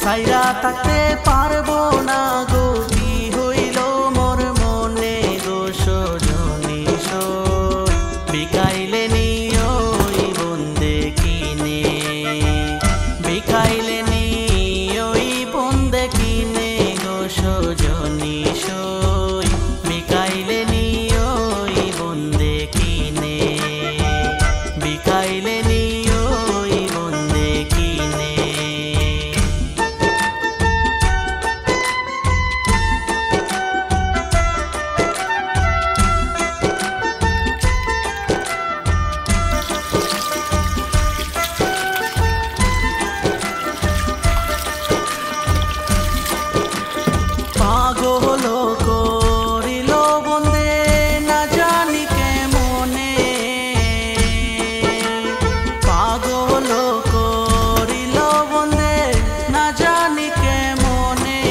ছাইরা থাকতে পারবো না গো, কি হইল মোর মনে গো সজনী সই, বিকাইলে নিও ওই বন্দে কিনে, বিকাইলে নিও ওই বন্দে কিনে গো সজনী সই, বিকাইলে নিও ওই বন্দে কিনে, বিকাইলে নিও ওই বন্দে কিনে। পাগল করিল বন্দে না জানি কেমনে, পাগল করিল বন্দে না জানি কেমনে,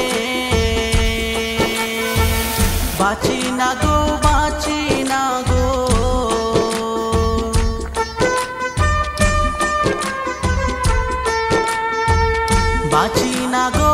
বাঁচি না গো বাঁচি না গো, বাঁচি না গো